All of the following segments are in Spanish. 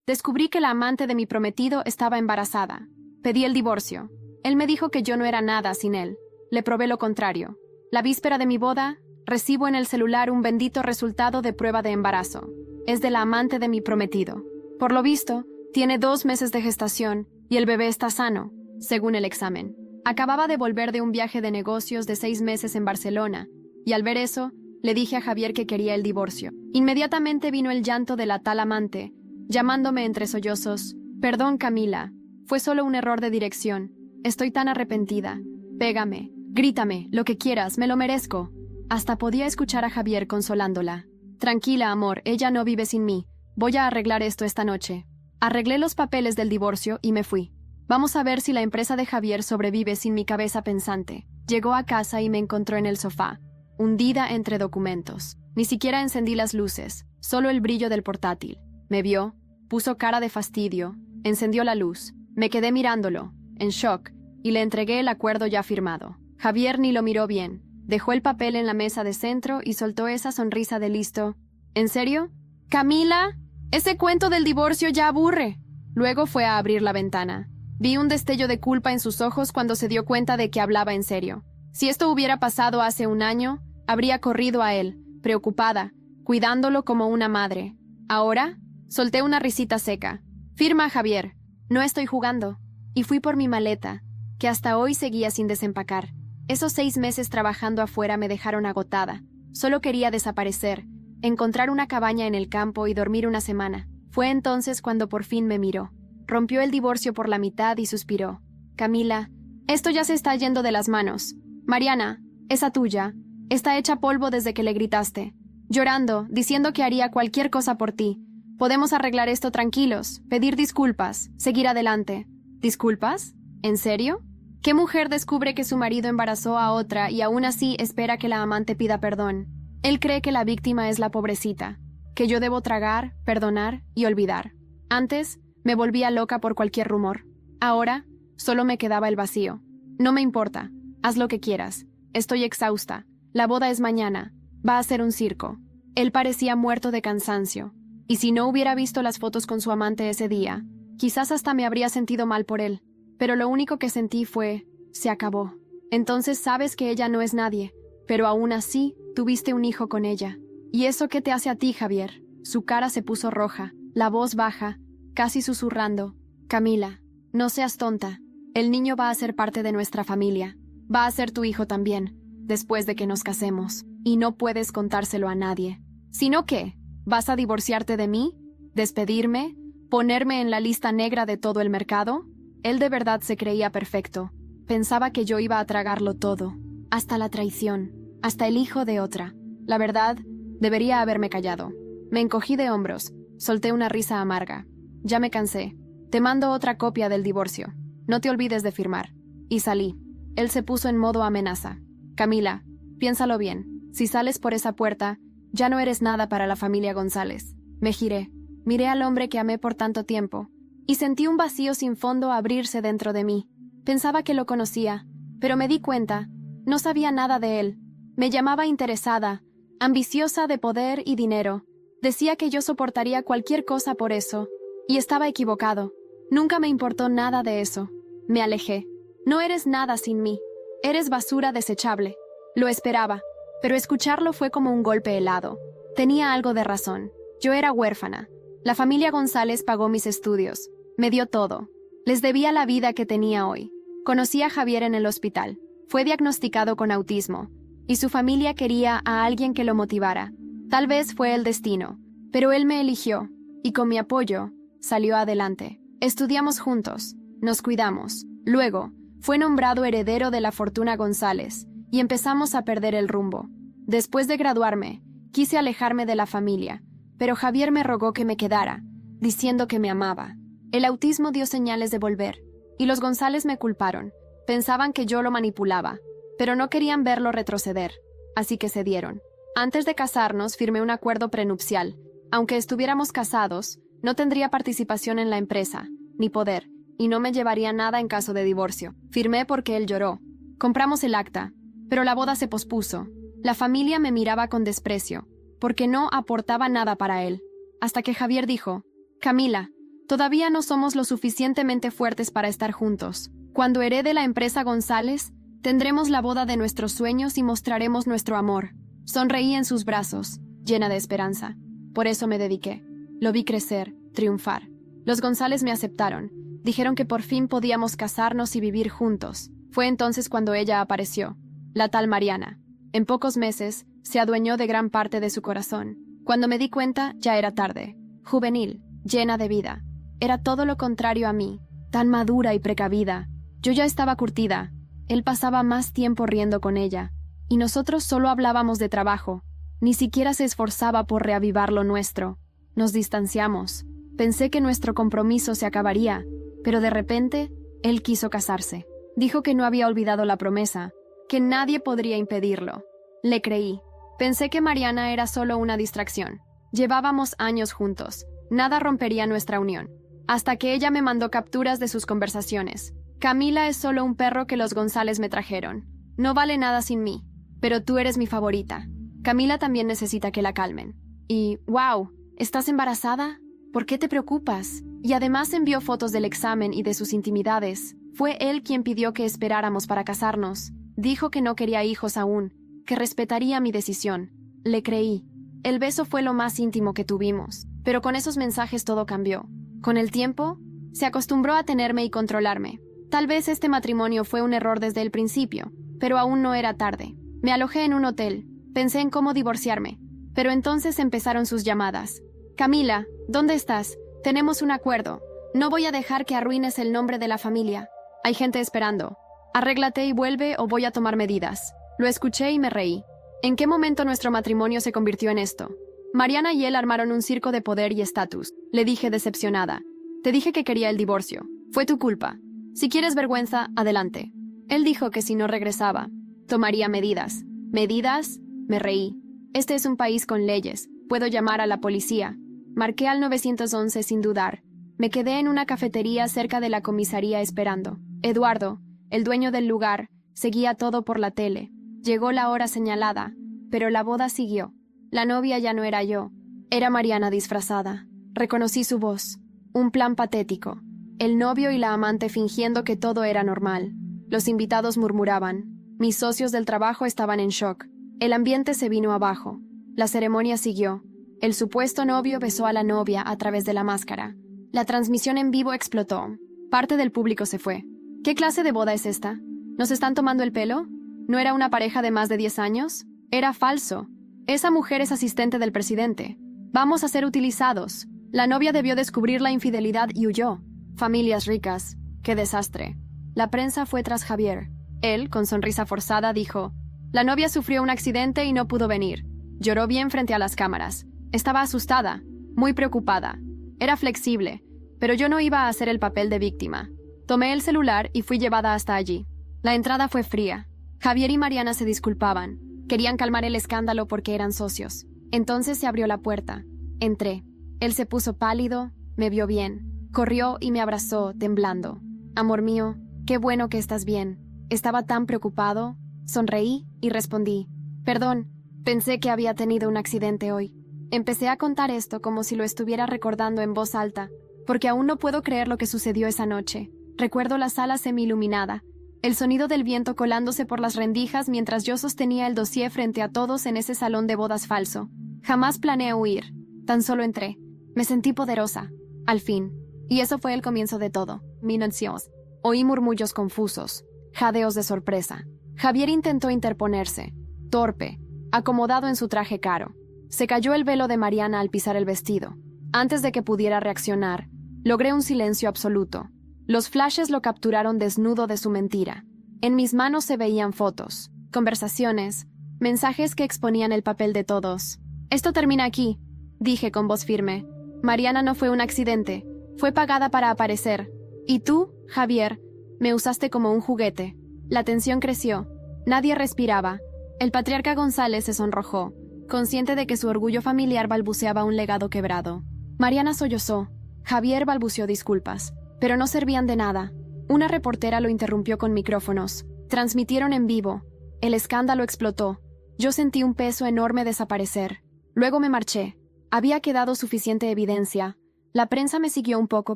Descubrí que la amante de mi prometido estaba embarazada. Pedí el divorcio. Él me dijo que yo no era nada sin él. Le probé lo contrario. La víspera de mi boda, recibo en el celular un bendito resultado de prueba de embarazo. Es de la amante de mi prometido. Por lo visto, tiene 2 meses de gestación y el bebé está sano, según el examen. Acababa de volver de un viaje de negocios de 6 meses en Barcelona, y al ver eso, le dije a Javier que quería el divorcio. Inmediatamente vino el llanto de la tal amante, llamándome entre sollozos: «Perdón, Camila, fue solo un error de dirección. Estoy tan arrepentida. Pégame, grítame, lo que quieras, me lo merezco». Hasta podía escuchar a Javier consolándola. «Tranquila, amor, ella no vive sin mí. Voy a arreglar esto esta noche». Arreglé los papeles del divorcio y me fui. Vamos a ver si la empresa de Javier sobrevive sin mi cabeza pensante. Llegó a casa y me encontró en el sofá, hundida entre documentos. Ni siquiera encendí las luces, solo el brillo del portátil. Me vio, puso cara de fastidio, encendió la luz. Me quedé mirándolo, en shock, y le entregué el acuerdo ya firmado. Javier ni lo miró bien. Dejó el papel en la mesa de centro y soltó esa sonrisa de listo. ¿En serio? «Camila, ese cuento del divorcio ya aburre». Luego fue a abrir la ventana. Vi un destello de culpa en sus ojos cuando se dio cuenta de que hablaba en serio. Si esto hubiera pasado hace un año, habría corrido a él, preocupada, cuidándolo como una madre. Ahora, solté una risita seca. «Firma, Javier. No estoy jugando». Y fui por mi maleta, que hasta hoy seguía sin desempacar. Esos 6 meses trabajando afuera me dejaron agotada. Solo quería desaparecer, encontrar una cabaña en el campo y dormir una semana. Fue entonces cuando por fin me miró. Rompió el divorcio por la mitad y suspiró. «Camila, esto ya se está yendo de las manos. Mariana, esa tuya, está hecha polvo desde que le gritaste. Llorando, diciendo que haría cualquier cosa por ti. Podemos arreglar esto tranquilos, pedir disculpas, seguir adelante». «¿Disculpas? ¿En serio? ¿Qué mujer descubre que su marido embarazó a otra y aún así espera que la amante pida perdón? Él cree que la víctima es la pobrecita, que yo debo tragar, perdonar y olvidar. Antes, me volvía loca por cualquier rumor. Ahora, solo me quedaba el vacío. No me importa. Haz lo que quieras. Estoy exhausta. La boda es mañana. Va a ser un circo». Él parecía muerto de cansancio. Y si no hubiera visto las fotos con su amante ese día, quizás hasta me habría sentido mal por él. Pero lo único que sentí fue: se acabó. Entonces sabes que ella no es nadie, pero aún así tuviste un hijo con ella. ¿Y eso qué te hace a ti, Javier? Su cara se puso roja, la voz baja, casi susurrando. «Camila, no seas tonta. El niño va a ser parte de nuestra familia. Va a ser tu hijo también, después de que nos casemos. Y no puedes contárselo a nadie. ¿Sino qué? ¿Vas a divorciarte de mí? ¿Despedirme? ¿Ponerme en la lista negra de todo el mercado?» Él de verdad se creía perfecto. Pensaba que yo iba a tragarlo todo. Hasta la traición. Hasta el hijo de otra. La verdad, debería haberme callado. Me encogí de hombros. Solté una risa amarga. «Ya me cansé. Te mando otra copia del divorcio. No te olvides de firmar». Y salí. Él se puso en modo amenaza. «Camila, piénsalo bien. Si sales por esa puerta, ya no eres nada para la familia González». Me giré. Miré al hombre que amé por tanto tiempo. Y sentí un vacío sin fondo abrirse dentro de mí. Pensaba que lo conocía, pero me di cuenta. No sabía nada de él. Me llamaba interesada, ambiciosa de poder y dinero. Decía que yo soportaría cualquier cosa por eso. Y estaba equivocado. Nunca me importó nada de eso. Me alejé. «No eres nada sin mí. Eres basura desechable». Lo esperaba, pero escucharlo fue como un golpe helado. Tenía algo de razón. Yo era huérfana. La familia González pagó mis estudios. Me dio todo. Les debía la vida que tenía hoy. Conocí a Javier en el hospital. Fue diagnosticado con autismo. Y su familia quería a alguien que lo motivara. Tal vez fue el destino. Pero él me eligió. Y con mi apoyo, salió adelante. Estudiamos juntos. Nos cuidamos. Luego, fue nombrado heredero de la fortuna González. Y empezamos a perder el rumbo. Después de graduarme, quise alejarme de la familia. Pero Javier me rogó que me quedara, diciendo que me amaba. El autismo dio señales de volver, y los González me culparon. Pensaban que yo lo manipulaba, pero no querían verlo retroceder, así que cedieron. Antes de casarnos, firmé un acuerdo prenupcial. Aunque estuviéramos casados, no tendría participación en la empresa, ni poder, y no me llevaría nada en caso de divorcio. Firmé porque él lloró. Compramos el acta, pero la boda se pospuso. La familia me miraba con desprecio, porque no aportaba nada para él. Hasta que Javier dijo: «Camila, Todavía no somos lo suficientemente fuertes para estar juntos. Cuando herede la empresa González, tendremos la boda de nuestros sueños y mostraremos nuestro amor. Sonreí en sus brazos, llena de esperanza. Por eso me dediqué. Lo vi crecer, triunfar. Los González me aceptaron. Dijeron que por fin podíamos casarnos y vivir juntos. Fue entonces cuando ella apareció, la tal Mariana. En pocos meses, se adueñó de gran parte de su corazón. Cuando me di cuenta, ya era tarde. Juvenil, llena de vida. Era todo lo contrario a mí, tan madura y precavida. Yo ya estaba curtida. Él pasaba más tiempo riendo con ella. Y nosotros solo hablábamos de trabajo. Ni siquiera se esforzaba por reavivar lo nuestro. Nos distanciamos. Pensé que nuestro compromiso se acabaría, pero de repente, él quiso casarse. Dijo que no había olvidado la promesa, que nadie podría impedirlo. Le creí. Pensé que Mariana era solo una distracción. Llevábamos años juntos. Nada rompería nuestra unión. Hasta que ella me mandó capturas de sus conversaciones. Camila es solo un perro que los González me trajeron. No vale nada sin mí. Pero tú eres mi favorita. Camila también necesita que la calmen. Y, wow, ¿estás embarazada? ¿Por qué te preocupas? Y además envió fotos del examen y de sus intimidades. Fue él quien pidió que esperáramos para casarnos. Dijo que no quería hijos aún, que respetaría mi decisión. Le creí. El beso fue lo más íntimo que tuvimos. Pero con esos mensajes todo cambió. Con el tiempo, se acostumbró a tenerme y controlarme. Tal vez este matrimonio fue un error desde el principio, pero aún no era tarde. Me alojé en un hotel. Pensé en cómo divorciarme. Pero entonces empezaron sus llamadas. Camila, ¿dónde estás? Tenemos un acuerdo. No voy a dejar que arruines el nombre de la familia. Hay gente esperando. Arréglate y vuelve o voy a tomar medidas. Lo escuché y me reí. ¿En qué momento nuestro matrimonio se convirtió en esto? Mariana y él armaron un circo de poder y estatus. Le dije decepcionada. Te dije que quería el divorcio. Fue tu culpa. Si quieres vergüenza, adelante. Él dijo que si no regresaba, tomaría medidas. ¿Medidas? Me reí. Este es un país con leyes. Puedo llamar a la policía. Marqué al 911 sin dudar. Me quedé en una cafetería cerca de la comisaría esperando. Eduardo, el dueño del lugar, seguía todo por la tele. Llegó la hora señalada, pero la boda siguió. La novia ya no era yo. Era Mariana disfrazada. Reconocí su voz. Un plan patético. El novio y la amante fingiendo que todo era normal. Los invitados murmuraban. Mis socios del trabajo estaban en shock. El ambiente se vino abajo. La ceremonia siguió. El supuesto novio besó a la novia a través de la máscara. La transmisión en vivo explotó. Parte del público se fue. ¿Qué clase de boda es esta? ¿Nos están tomando el pelo? ¿No era una pareja de más de 10 años? Era falso. Esa mujer es asistente del presidente. Vamos a ser utilizados. La novia debió descubrir la infidelidad y huyó. Familias ricas. ¡Qué desastre! La prensa fue tras Javier. Él, con sonrisa forzada, dijo: la novia sufrió un accidente y no pudo venir. Lloró bien frente a las cámaras. Estaba asustada, muy preocupada. Era flexible, pero yo no iba a hacer el papel de víctima. Tomé el celular y fui llevada hasta allí. La entrada fue fría. Javier y Mariana se disculpaban. Querían calmar el escándalo porque eran socios. Entonces se abrió la puerta. Entré. Él se puso pálido, me vio bien. Corrió y me abrazó, temblando. Amor mío, qué bueno que estás bien. Estaba tan preocupado. Sonreí y respondí: perdón, pensé que había tenido un accidente hoy. Empecé a contar esto como si lo estuviera recordando en voz alta, porque aún no puedo creer lo que sucedió esa noche. Recuerdo la sala semi-iluminada, el sonido del viento colándose por las rendijas mientras yo sostenía el dossier frente a todos en ese salón de bodas falso. Jamás planeé huir, tan solo entré. Me sentí poderosa, al fin. Y eso fue el comienzo de todo. Minucios. Oí murmullos confusos, jadeos de sorpresa. Javier intentó interponerse, torpe, acomodado en su traje caro. Se cayó el velo de Mariana al pisar el vestido. Antes de que pudiera reaccionar, logré un silencio absoluto. Los flashes lo capturaron desnudo de su mentira. En mis manos se veían fotos, conversaciones, mensajes que exponían el papel de todos. Esto termina aquí, dije con voz firme. Mariana no fue un accidente, fue pagada para aparecer. Y tú, Javier, me usaste como un juguete. La tensión creció. Nadie respiraba. El patriarca González se sonrojó, consciente de que su orgullo familiar balbuceaba un legado quebrado. Mariana sollozó. Javier balbuceó disculpas, pero no servían de nada. Una reportera lo interrumpió con micrófonos. Transmitieron en vivo. El escándalo explotó. Yo sentí un peso enorme desaparecer. Luego me marché. Había quedado suficiente evidencia. La prensa me siguió un poco,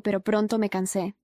pero pronto me cansé.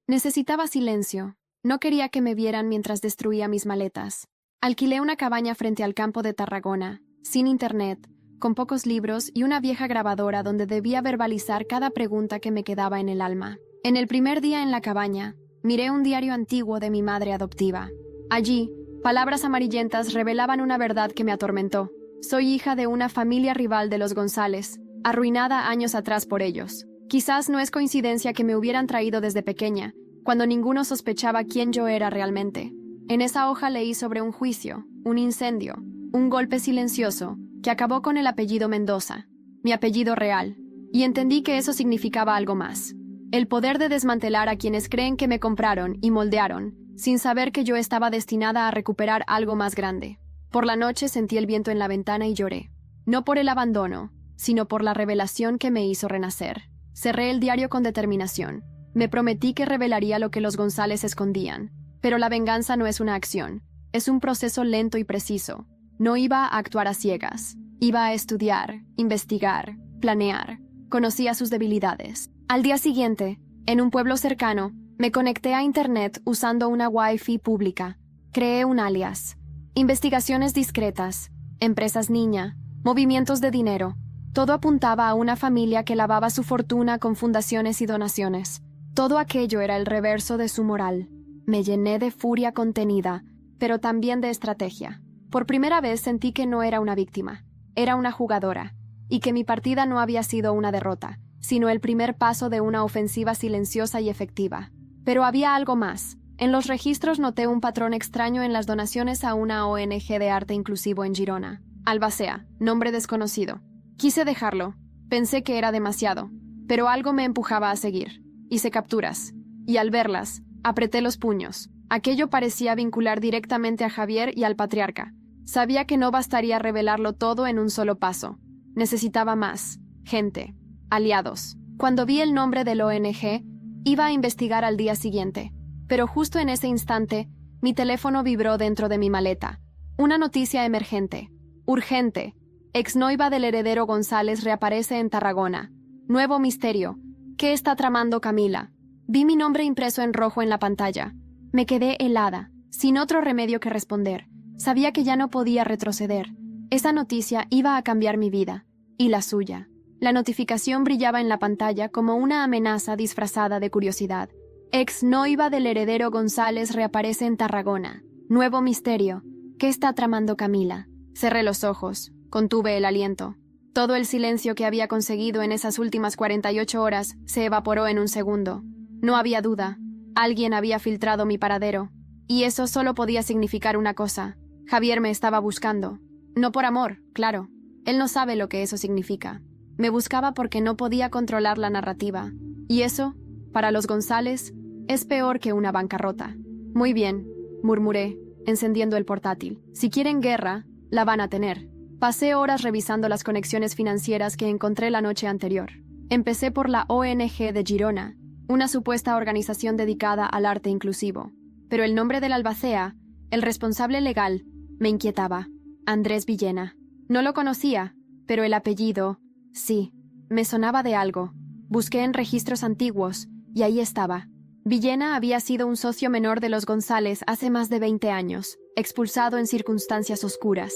Necesitaba silencio. No quería que me vieran mientras destruía mis maletas. Alquilé una cabaña frente al campo de Tarragona, sin internet, con pocos libros y una vieja grabadora donde debía verbalizar cada pregunta que me quedaba en el alma. En el primer día en la cabaña, miré un diario antiguo de mi madre adoptiva. Allí, palabras amarillentas revelaban una verdad que me atormentó. Soy hija de una familia rival de los González, arruinada años atrás por ellos. Quizás no es coincidencia que me hubieran traído desde pequeña, cuando ninguno sospechaba quién yo era realmente. En esa hoja leí sobre un juicio, un incendio, un golpe silencioso, que acabó con el apellido Mendoza, mi apellido real, y entendí que eso significaba algo más. El poder de desmantelar a quienes creen que me compraron y moldearon, sin saber que yo estaba destinada a recuperar algo más grande. Por la noche sentí el viento en la ventana y lloré. No por el abandono, sino por la revelación que me hizo renacer. Cerré el diario con determinación. Me prometí que revelaría lo que los González escondían. Pero la venganza no es una acción. Es un proceso lento y preciso. No iba a actuar a ciegas. Iba a estudiar, investigar, planear. Conocía sus debilidades. Al día siguiente, en un pueblo cercano, me conecté a Internet usando una Wi-Fi pública. Creé un alias. Investigaciones discretas, empresas niña, movimientos de dinero. Todo apuntaba a una familia que lavaba su fortuna con fundaciones y donaciones. Todo aquello era el reverso de su moral. Me llené de furia contenida, pero también de estrategia. Por primera vez sentí que no era una víctima, era una jugadora, y que mi partida no había sido una derrota, sino el primer paso de una ofensiva silenciosa y efectiva. Pero había algo más. En los registros noté un patrón extraño en las donaciones a una ONG de arte inclusivo en Girona. Albacea, nombre desconocido. Quise dejarlo. Pensé que era demasiado, pero algo me empujaba a seguir. Hice capturas, y al verlas, apreté los puños. Aquello parecía vincular directamente a Javier y al patriarca. Sabía que no bastaría revelarlo todo en un solo paso. Necesitaba más. Gente. Aliados. Cuando vi el nombre del ONG, iba a investigar al día siguiente. Pero justo en ese instante, mi teléfono vibró dentro de mi maleta. Una noticia emergente. Urgente. Exnoviva del heredero González reaparece en Tarragona. Nuevo misterio. ¿Qué está tramando Camila? Vi mi nombre impreso en rojo en la pantalla. Me quedé helada, sin otro remedio que responder. Sabía que ya no podía retroceder. Esa noticia iba a cambiar mi vida. Y la suya. La notificación brillaba en la pantalla como una amenaza disfrazada de curiosidad. Exnoviva del heredero González reaparece en Tarragona. Nuevo misterio. ¿Qué está tramando Camila? Cerré los ojos. Contuve el aliento. Todo el silencio que había conseguido en esas últimas 48 horas se evaporó en un segundo. No había duda. Alguien había filtrado mi paradero. Y eso solo podía significar una cosa. Javier me estaba buscando. No por amor, claro. Él no sabe lo que eso significa. Me buscaba porque no podía controlar la narrativa. Y eso, para los González, es peor que una bancarrota. Muy bien, murmuré, encendiendo el portátil. Si quieren guerra, la van a tener. Pasé horas revisando las conexiones financieras que encontré la noche anterior. Empecé por la ONG de Girona, una supuesta organización dedicada al arte inclusivo. Pero el nombre del albacea, el responsable legal, me inquietaba. Andrés Villena. No lo conocía, pero el apellido, sí, me sonaba de algo. Busqué en registros antiguos, y ahí estaba. Villena había sido un socio menor de los González hace más de 20 años, expulsado en circunstancias oscuras.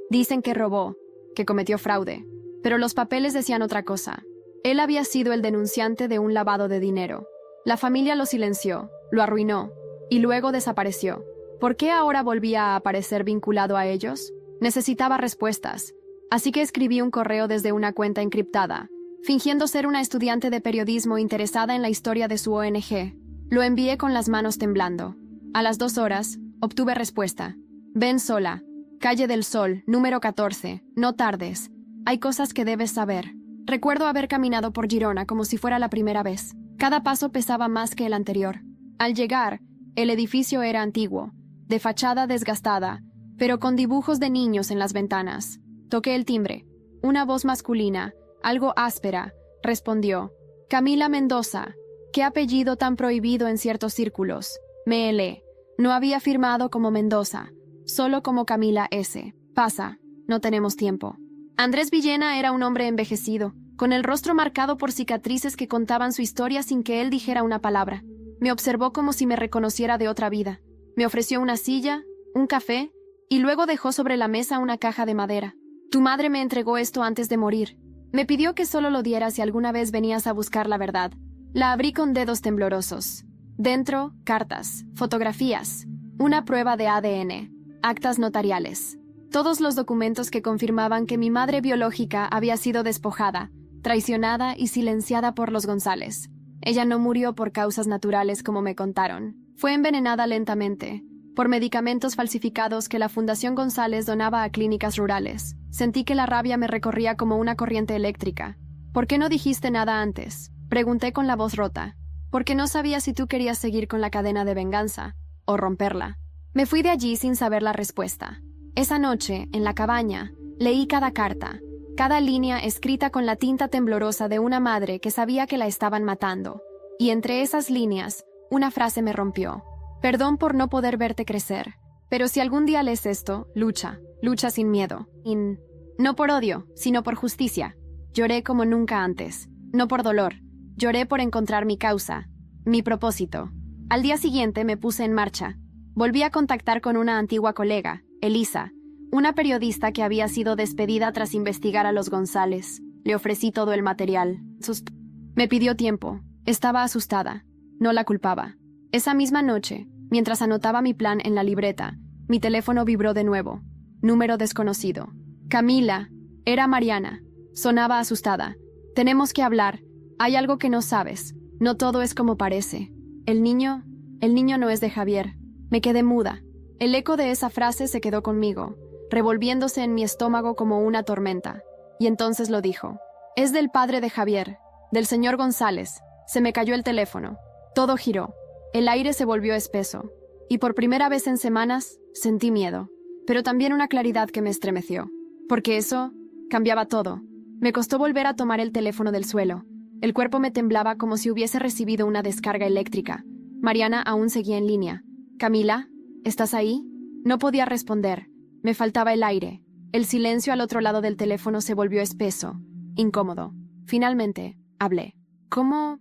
Dicen que robó, que cometió fraude, pero los papeles decían otra cosa. Él había sido el denunciante de un lavado de dinero. La familia lo silenció, lo arruinó, y luego desapareció. ¿Por qué ahora volvía a aparecer vinculado a ellos? Necesitaba respuestas, así que escribí un correo desde una cuenta encriptada, fingiendo ser una estudiante de periodismo interesada en la historia de su ONG. Lo envié con las manos temblando. A las 2 horas, obtuve respuesta. Ven sola. Calle del Sol, número 14. No tardes. Hay cosas que debes saber. Recuerdo haber caminado por Girona como si fuera la primera vez. Cada paso pesaba más que el anterior. Al llegar, el edificio era antiguo, de fachada desgastada, pero con dibujos de niños en las ventanas. Toqué el timbre. Una voz masculina, algo áspera, respondió. Camila Mendoza. ¿Qué apellido tan prohibido en ciertos círculos? Me helé. No había firmado como Mendoza, solo como Camila S. Pasa, no tenemos tiempo. Andrés Villena era un hombre envejecido, con el rostro marcado por cicatrices que contaban su historia sin que él dijera una palabra. Me observó como si me reconociera de otra vida. Me ofreció una silla, un café, y luego dejó sobre la mesa una caja de madera. Tu madre me entregó esto antes de morir. Me pidió que solo lo diera si alguna vez venías a buscar la verdad. La abrí con dedos temblorosos. Dentro, cartas, fotografías, una prueba de ADN, actas notariales. Todos los documentos que confirmaban que mi madre biológica había sido despojada, traicionada y silenciada por los González. Ella no murió por causas naturales como me contaron. Fue envenenada lentamente, por medicamentos falsificados que la Fundación González donaba a clínicas rurales. Sentí que la rabia me recorría como una corriente eléctrica. ¿Por qué no dijiste nada antes? Pregunté con la voz rota. Porque no sabía si tú querías seguir con la cadena de venganza o romperla. Me fui de allí sin saber la respuesta. Esa noche, en la cabaña, leí cada carta, cada línea escrita con la tinta temblorosa de una madre que sabía que la estaban matando. Y entre esas líneas, una frase me rompió. Perdón por no poder verte crecer, pero si algún día lees esto, lucha sin miedo. No por odio, sino por justicia. Lloré como nunca antes, no por dolor. Lloré por encontrar mi causa, mi propósito. Al día siguiente me puse en marcha. Volví a contactar con una antigua colega, Elisa, una periodista que había sido despedida tras investigar a los González. Le ofrecí todo el material. Me pidió tiempo. Estaba asustada. No la culpaba. Esa misma noche, mientras anotaba mi plan en la libreta, mi teléfono vibró de nuevo. Número desconocido. Camila. Era Mariana. Sonaba asustada. Tenemos que hablar. Hay algo que no sabes. No todo es como parece. El niño no es de Javier. Me quedé muda. El eco de esa frase se quedó conmigo, revolviéndose en mi estómago como una tormenta. Y entonces lo dijo. Es del padre de Javier, del señor González. Se me cayó el teléfono. Todo giró. El aire se volvió espeso. Y por primera vez en semanas, sentí miedo. Pero también una claridad que me estremeció. Porque eso cambiaba todo. Me costó volver a tomar el teléfono del suelo. El cuerpo me temblaba como si hubiese recibido una descarga eléctrica. Mariana aún seguía en línea. «Camila, ¿estás ahí?» No podía responder. Me faltaba el aire. El silencio al otro lado del teléfono se volvió espeso, incómodo. Finalmente, hablé. ¿Cómo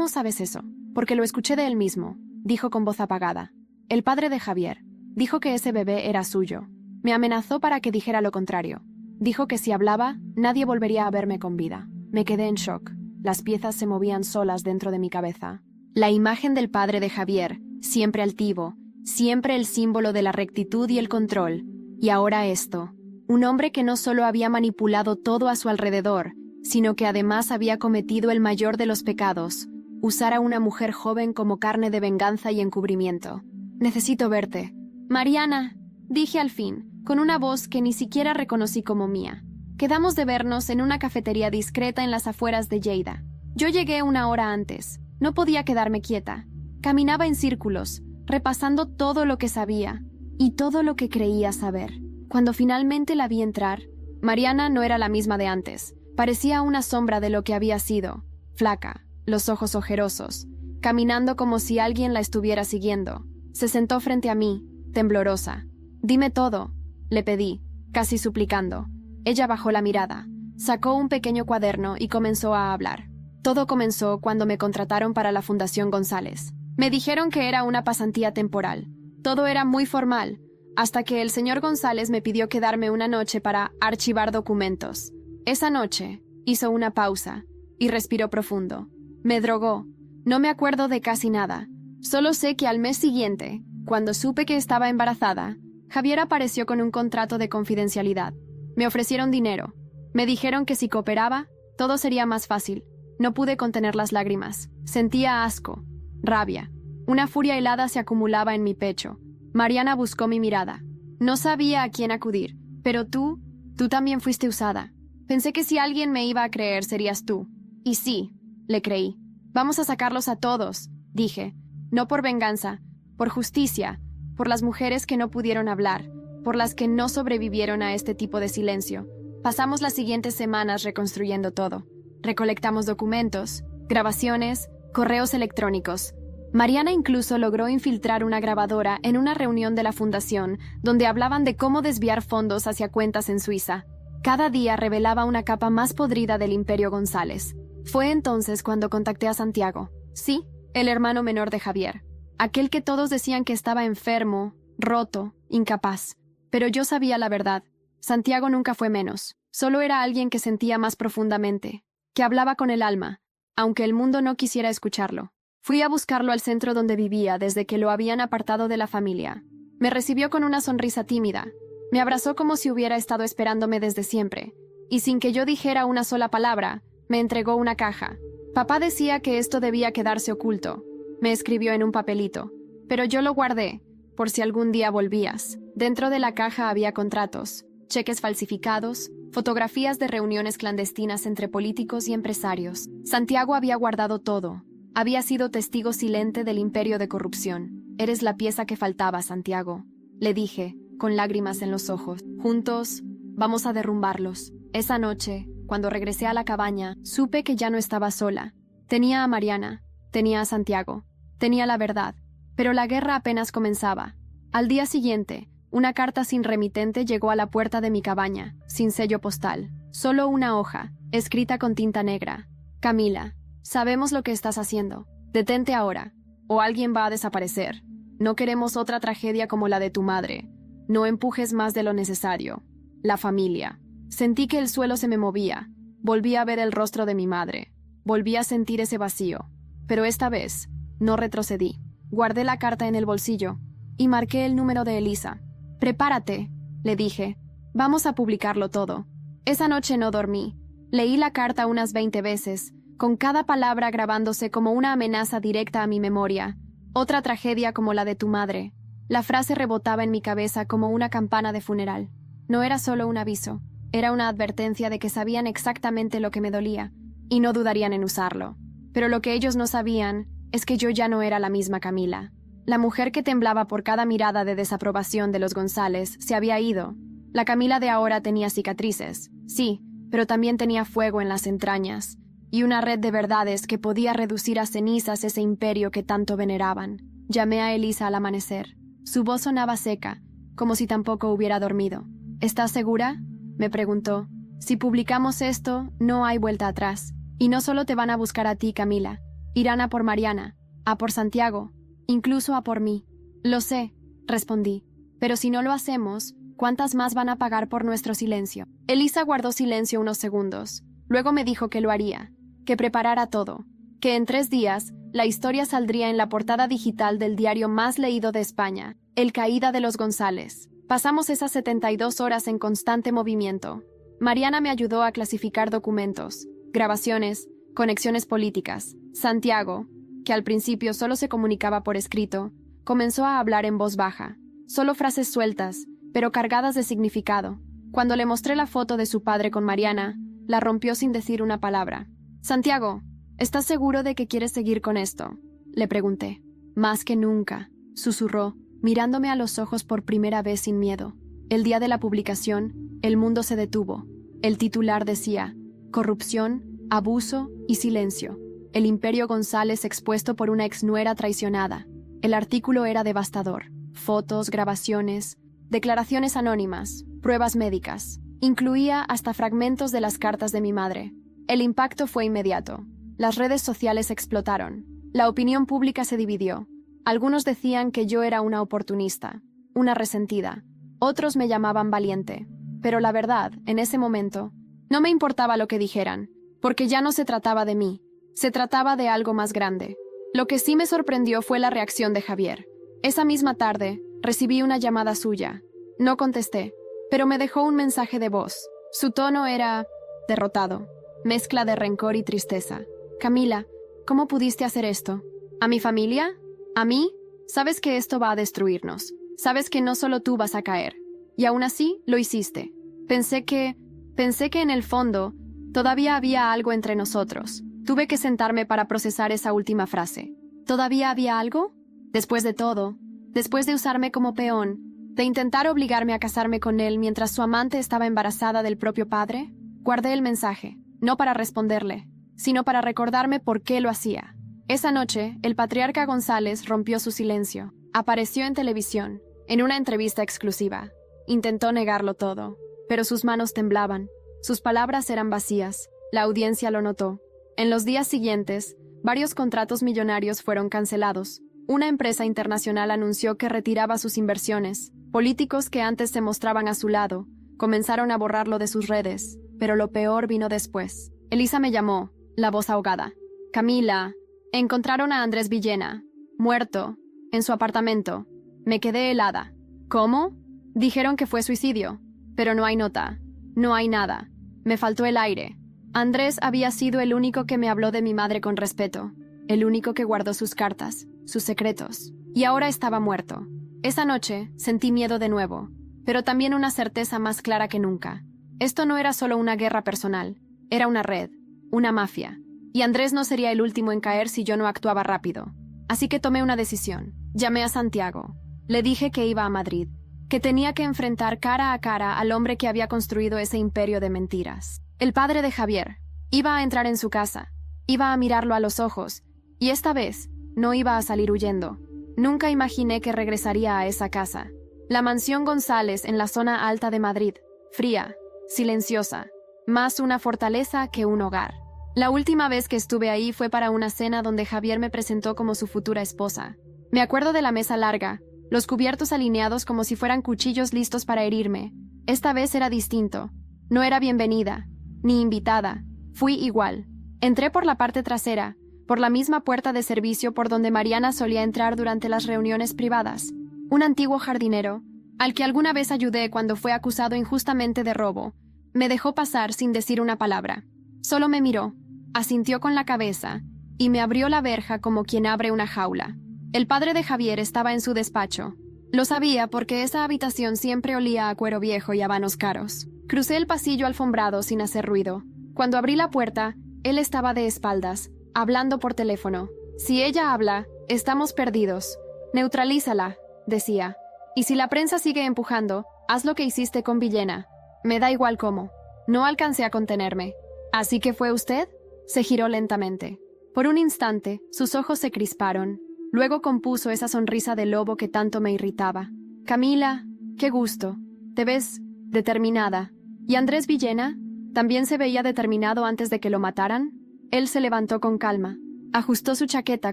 sabes eso? Porque lo escuché de él mismo, dijo con voz apagada. El padre de Javier. Dijo que ese bebé era suyo. Me amenazó para que dijera lo contrario. Dijo que si hablaba, nadie volvería a verme con vida. Me quedé en shock. Las piezas se movían solas dentro de mi cabeza. La imagen del padre de Javier, siempre altivo, siempre el símbolo de la rectitud y el control. Y ahora esto. Un hombre que no solo había manipulado todo a su alrededor, sino que además había cometido el mayor de los pecados, usar a una mujer joven como carne de venganza y encubrimiento. «Necesito verte». «Mariana», dije al fin, con una voz que ni siquiera reconocí como mía. Quedamos de vernos en una cafetería discreta en las afueras de Lleida. Yo llegué 1 hora antes. No podía quedarme quieta. Caminaba en círculos, repasando todo lo que sabía y todo lo que creía saber. Cuando finalmente la vi entrar, Mariana no era la misma de antes. Parecía una sombra de lo que había sido. Flaca, los ojos ojerosos, caminando como si alguien la estuviera siguiendo. Se sentó frente a mí, temblorosa. «Dime todo», le pedí, casi suplicando. Ella bajó la mirada, sacó un pequeño cuaderno y comenzó a hablar. Todo comenzó cuando me contrataron para la Fundación González. Me dijeron que era una pasantía temporal. Todo era muy formal, hasta que el señor González me pidió quedarme una noche para archivar documentos. Esa noche hizo una pausa y respiró profundo. Me drogó. No me acuerdo de casi nada. Solo sé que al mes siguiente, cuando supe que estaba embarazada, Javier apareció con un contrato de confidencialidad. Me ofrecieron dinero. Me dijeron que si cooperaba, todo sería más fácil. No pude contener las lágrimas. Sentía asco, rabia. Una furia helada se acumulaba en mi pecho. Mariana buscó mi mirada. No sabía a quién acudir. Pero tú también fuiste usada. Pensé que si alguien me iba a creer serías tú. Y sí, le creí. Vamos a sacarlos a todos, dije. No por venganza, por justicia, por las mujeres que no pudieron hablar, por las que no sobrevivieron a este tipo de silencio. Pasamos las siguientes semanas reconstruyendo todo. Recolectamos documentos, grabaciones, correos electrónicos. Mariana incluso logró infiltrar una grabadora en una reunión de la fundación donde hablaban de cómo desviar fondos hacia cuentas en Suiza. Cada día revelaba una capa más podrida del Imperio González. Fue entonces cuando contacté a Santiago. Sí, el hermano menor de Javier. Aquel que todos decían que estaba enfermo, roto, incapaz. Pero yo sabía la verdad. Santiago nunca fue menos. Solo era alguien que sentía más profundamente, que hablaba con el alma, aunque el mundo no quisiera escucharlo. Fui a buscarlo al centro donde vivía desde que lo habían apartado de la familia. Me recibió con una sonrisa tímida. Me abrazó como si hubiera estado esperándome desde siempre, y sin que yo dijera una sola palabra, me entregó una caja. Papá decía que esto debía quedarse oculto. Me escribió en un papelito, pero yo lo guardé, por si algún día volvías. Dentro de la caja había contratos, cheques falsificados, fotografías de reuniones clandestinas entre políticos y empresarios. Santiago había guardado todo. Había sido testigo silente del imperio de corrupción. Eres la pieza que faltaba, Santiago, le dije, con lágrimas en los ojos. Juntos, vamos a derrumbarlos. Esa noche, cuando regresé a la cabaña, supe que ya no estaba sola. Tenía a Mariana, tenía a Santiago, tenía la verdad, pero la guerra apenas comenzaba. Al día siguiente, una carta sin remitente llegó a la puerta de mi cabaña, sin sello postal. Solo una hoja, escrita con tinta negra. Camila, sabemos lo que estás haciendo. Detente ahora, o alguien va a desaparecer. No queremos otra tragedia como la de tu madre. No empujes más de lo necesario. La familia. Sentí que el suelo se me movía. Volví a ver el rostro de mi madre. Volví a sentir ese vacío. Pero esta vez, no retrocedí. Guardé la carta en el bolsillo y marqué el número de Elisa. «Prepárate», le dije. «Vamos a publicarlo todo». Esa noche no dormí. Leí la carta unas 20 veces, con cada palabra grabándose como una amenaza directa a mi memoria. Otra tragedia como la de tu madre. La frase rebotaba en mi cabeza como una campana de funeral. No era solo un aviso, era una advertencia de que sabían exactamente lo que me dolía, y no dudarían en usarlo. Pero lo que ellos no sabían es que yo ya no era la misma Camila. La mujer que temblaba por cada mirada de desaprobación de los González se había ido. La Camila de ahora tenía cicatrices, sí, pero también tenía fuego en las entrañas, y una red de verdades que podía reducir a cenizas ese imperio que tanto veneraban. Llamé a Elisa al amanecer. Su voz sonaba seca, como si tampoco hubiera dormido. «¿Estás segura?», me preguntó. «Si publicamos esto, no hay vuelta atrás. Y no solo te van a buscar a ti, Camila. Irán a por Mariana, a por Santiago, incluso a por mí». «Lo sé», respondí. «Pero si no lo hacemos, ¿cuántas más van a pagar por nuestro silencio?». Elisa guardó silencio unos segundos. Luego me dijo que lo haría, que preparara todo, que en 3 días la historia saldría en la portada digital del diario más leído de España, El Caída de los González. Pasamos esas 72 horas en constante movimiento. Mariana me ayudó a clasificar documentos, grabaciones, conexiones políticas. Santiago, que al principio solo se comunicaba por escrito, comenzó a hablar en voz baja, solo frases sueltas, pero cargadas de significado. Cuando le mostré la foto de su padre con Mariana, la rompió sin decir una palabra. «Santiago, ¿estás seguro de que quieres seguir con esto?», le pregunté. «Más que nunca», susurró, mirándome a los ojos por primera vez sin miedo. El día de la publicación, el mundo se detuvo. El titular decía: «Corrupción, abuso y silencio. El imperio González expuesto por una exnuera traicionada». El artículo era devastador. Fotos, grabaciones, declaraciones anónimas, pruebas médicas. Incluía hasta fragmentos de las cartas de mi madre. El impacto fue inmediato. Las redes sociales explotaron. La opinión pública se dividió. Algunos decían que yo era una oportunista, una resentida. Otros me llamaban valiente. Pero la verdad, en ese momento, no me importaba lo que dijeran, porque ya no se trataba de mí. Se trataba de algo más grande. Lo que sí me sorprendió fue la reacción de Javier. Esa misma tarde, recibí una llamada suya. No contesté, pero me dejó un mensaje de voz. Su tono era derrotado, mezcla de rencor y tristeza. «Camila, ¿cómo pudiste hacer esto? ¿A mi familia? ¿A mí? Sabes que esto va a destruirnos. Sabes que no solo tú vas a caer. Y aún así, lo hiciste. Pensé que en el fondo, todavía había algo entre nosotros. Tuve que sentarme para procesar esa última frase. ¿Todavía había algo? Después de todo, después de usarme como peón, de intentar obligarme a casarme con él mientras su amante estaba embarazada del propio padre, guardé el mensaje, no para responderle, sino para recordarme por qué lo hacía. Esa noche, el patriarca González rompió su silencio. Apareció en televisión, en una entrevista exclusiva. Intentó negarlo todo, pero sus manos temblaban. Sus palabras eran vacías. La audiencia lo notó. En los días siguientes, varios contratos millonarios fueron cancelados. Una empresa internacional anunció que retiraba sus inversiones. Políticos que antes se mostraban a su lado comenzaron a borrarlo de sus redes, pero lo peor vino después. Elisa me llamó, la voz ahogada. Camila, encontraron a Andrés Villena, muerto, en su apartamento. Me quedé helada. ¿Cómo? Dijeron que fue suicidio, pero no hay nota, no hay nada. Me faltó el aire. Andrés había sido el único que me habló de mi madre con respeto, el único que guardó sus cartas, sus secretos, y ahora estaba muerto. Esa noche sentí miedo de nuevo, pero también una certeza más clara que nunca. Esto no era solo una guerra personal, era una red, una mafia, y Andrés no sería el último en caer si yo no actuaba rápido. Así que tomé una decisión. Llamé a Santiago. Le dije que iba a Madrid, que tenía que enfrentar cara a cara al hombre que había construido ese imperio de mentiras. El padre de Javier. Iba a entrar en su casa, iba a mirarlo a los ojos, y esta vez no iba a salir huyendo. Nunca imaginé que regresaría a esa casa. La mansión González en la zona alta de Madrid, fría, silenciosa, más una fortaleza que un hogar. La última vez que estuve ahí fue para una cena donde Javier me presentó como su futura esposa. Me acuerdo de la mesa larga, los cubiertos alineados como si fueran cuchillos listos para herirme. Esta vez era distinto. No era bienvenida, ni invitada. Fui igual. Entré por la parte trasera, por la misma puerta de servicio por donde Mariana solía entrar durante las reuniones privadas. Un antiguo jardinero, al que alguna vez ayudé cuando fue acusado injustamente de robo, me dejó pasar sin decir una palabra. Solo me miró, asintió con la cabeza y me abrió la verja como quien abre una jaula. El padre de Javier estaba en su despacho. Lo sabía porque esa habitación siempre olía a cuero viejo y habanos caros. Crucé el pasillo alfombrado sin hacer ruido. Cuando abrí la puerta, él estaba de espaldas, hablando por teléfono. Si ella habla, estamos perdidos. Neutralízala, decía. Y si la prensa sigue empujando, haz lo que hiciste con Villena. Me da igual cómo. No alcancé a contenerme. ¿Así que fue usted? Se giró lentamente. Por un instante, sus ojos se crisparon. Luego compuso esa sonrisa de lobo que tanto me irritaba. Camila, qué gusto. Te ves determinada. ¿Y Andrés Villena? ¿También se veía determinado antes de que lo mataran? Él se levantó con calma. Ajustó su chaqueta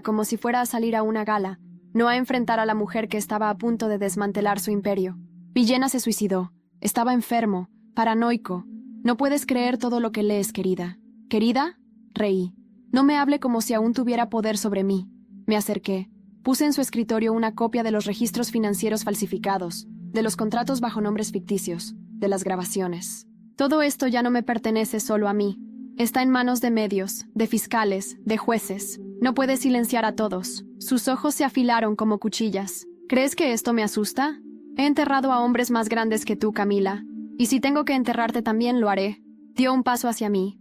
como si fuera a salir a una gala, no a enfrentar a la mujer que estaba a punto de desmantelar su imperio. Villena se suicidó. Estaba enfermo, paranoico. No puedes creer todo lo que lees, querida. ¿Querida? Reí. No me hable como si aún tuviera poder sobre mí. Me acerqué. Puse en su escritorio una copia de los registros financieros falsificados, de los contratos bajo nombres ficticios, de las grabaciones. Todo esto ya no me pertenece solo a mí. Está en manos de medios, de fiscales, de jueces. No puede silenciar a todos. Sus ojos se afilaron como cuchillas. ¿Crees que esto me asusta? He enterrado a hombres más grandes que tú, Camila. Y si tengo que enterrarte también lo haré. Dio un paso hacia mí,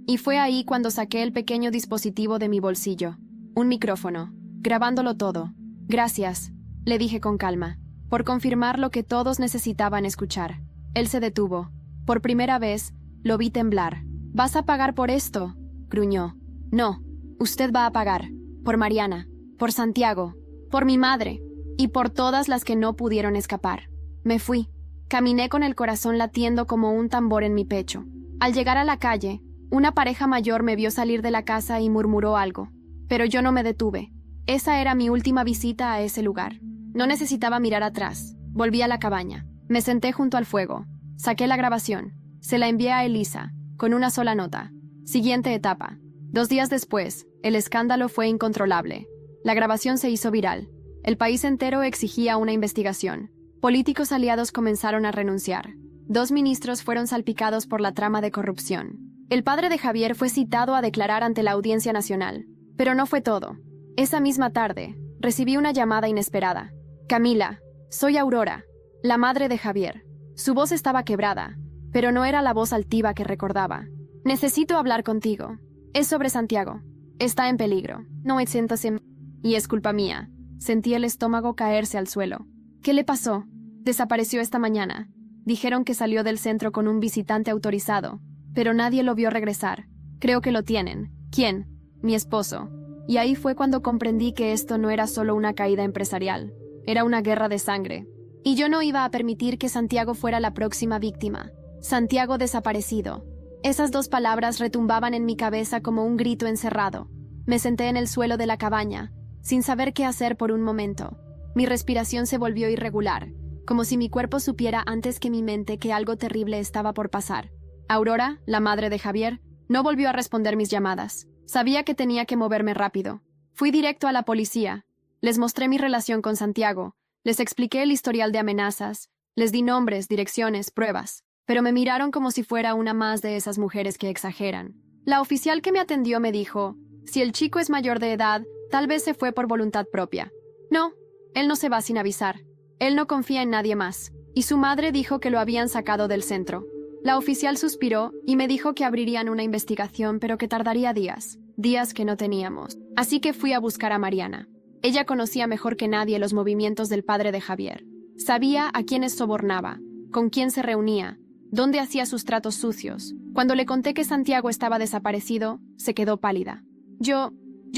y fue ahí cuando saqué el pequeño dispositivo de mi bolsillo. Un micrófono. Grabándolo todo. Gracias, le dije con calma, por confirmar lo que todos necesitaban escuchar. Él se detuvo. Por primera vez, lo vi temblar. ¿Vas a pagar por esto?, gruñó. No, usted va a pagar. Por Mariana, por Santiago, por mi madre, y por todas las que no pudieron escapar. Me fui. Caminé con el corazón latiendo como un tambor en mi pecho. Al llegar a la calle, una pareja mayor me vio salir de la casa y murmuró algo. Pero yo no me detuve. Esa era mi última visita a ese lugar. No necesitaba mirar atrás. Volví a la cabaña. Me senté junto al fuego. Saqué la grabación. Se la envié a Elisa, con una sola nota. Siguiente etapa. 2 días después, el escándalo fue incontrolable. La grabación se hizo viral. El país entero exigía una investigación. Políticos aliados comenzaron a renunciar. 2 ministros fueron salpicados por la trama de corrupción. El padre de Javier fue citado a declarar ante la Audiencia Nacional. Pero no fue todo. Esa misma tarde, recibí una llamada inesperada. Camila, soy Aurora, la madre de Javier. Su voz estaba quebrada, pero no era la voz altiva que recordaba. Necesito hablar contigo. Es sobre Santiago. Está en peligro. No siéntase. Y es culpa mía. Sentí el estómago caerse al suelo. ¿Qué le pasó? Desapareció esta mañana. Dijeron que salió del centro con un visitante autorizado, pero nadie lo vio regresar. Creo que lo tienen. ¿Quién? Mi esposo. Y ahí fue cuando comprendí que esto no era solo una caída empresarial. Era una guerra de sangre. Y yo no iba a permitir que Santiago fuera la próxima víctima. Santiago desaparecido. Esas dos palabras retumbaban en mi cabeza como un grito encerrado. Me senté en el suelo de la cabaña, sin saber qué hacer por un momento. Mi respiración se volvió irregular, como si mi cuerpo supiera antes que mi mente que algo terrible estaba por pasar. Aurora, la madre de Javier, no volvió a responder mis llamadas. Sabía que tenía que moverme rápido. Fui directo a la policía. Les mostré mi relación con Santiago. Les expliqué el historial de amenazas. Les di nombres, direcciones, pruebas. Pero me miraron como si fuera una más de esas mujeres que exageran. La oficial que me atendió me dijo, si el chico es mayor de edad, tal vez se fue por voluntad propia. No, él no se va sin avisar. Él no confía en nadie más. Y su madre dijo que lo habían sacado del centro. La oficial suspiró y me dijo que abrirían una investigación, pero que tardaría días. Días que no teníamos. Así que fui a buscar a Mariana. Ella conocía mejor que nadie los movimientos del padre de Javier. Sabía a quiénes sobornaba, con quién se reunía, dónde hacía sus tratos sucios. Cuando le conté que Santiago estaba desaparecido, se quedó pálida. Yo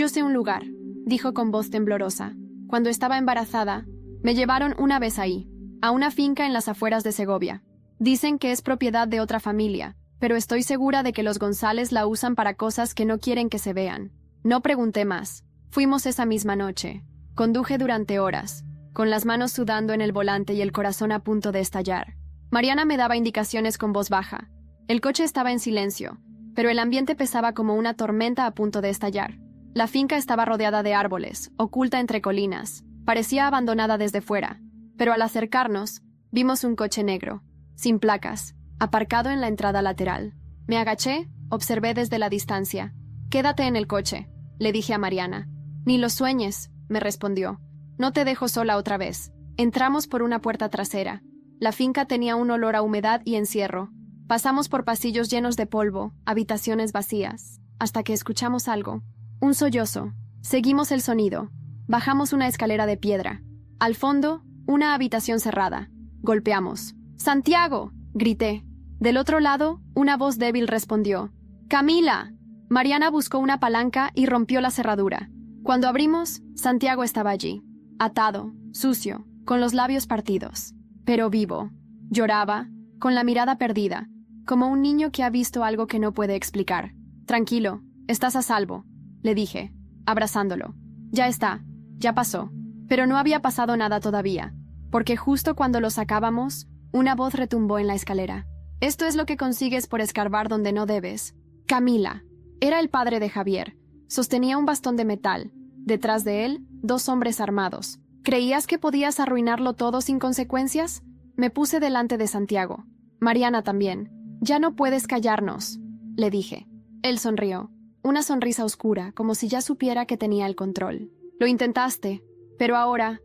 sé un lugar, dijo con voz temblorosa. Cuando estaba embarazada, me llevaron una vez ahí, a una finca en las afueras de Segovia. Dicen que es propiedad de otra familia, pero estoy segura de que los González la usan para cosas que no quieren que se vean. No pregunté más. Fuimos esa misma noche. Conduje durante horas, con las manos sudando en el volante y el corazón a punto de estallar. Mariana me daba indicaciones con voz baja. El coche estaba en silencio, pero el ambiente pesaba como una tormenta a punto de estallar. La finca estaba rodeada de árboles, oculta entre colinas. Parecía abandonada desde fuera, pero al acercarnos, vimos un coche negro, sin placas, aparcado en la entrada lateral. Me agaché, observé desde la distancia. «Quédate en el coche», le dije a Mariana. «Ni lo sueñes», me respondió. «No te dejo sola otra vez». Entramos por una puerta trasera. La finca tenía un olor a humedad y encierro. Pasamos por pasillos llenos de polvo, habitaciones vacías, hasta que escuchamos algo. Un sollozo. Seguimos el sonido. Bajamos una escalera de piedra. Al fondo, una habitación cerrada. Golpeamos. «¡Santiago!», grité. Del otro lado, una voz débil respondió. «¡Camila!». Mariana buscó una palanca y rompió la cerradura. Cuando abrimos, Santiago estaba allí, atado, sucio, con los labios partidos, pero vivo. Lloraba, con la mirada perdida, como un niño que ha visto algo que no puede explicar. «Tranquilo, estás a salvo», le dije, abrazándolo. «Ya está, ya pasó». Pero no había pasado nada todavía, porque justo cuando lo sacábamos, una voz retumbó en la escalera. «Esto es lo que consigues por escarbar donde no debes». Camila. Era el padre de Javier. Sostenía un bastón de metal. Detrás de él, dos hombres armados. ¿Creías que podías arruinarlo todo sin consecuencias? Me puse delante de Santiago. Mariana también. «Ya no puedes callarnos», le dije. Él sonrió. Una sonrisa oscura, como si ya supiera que tenía el control. «Lo intentaste, pero ahora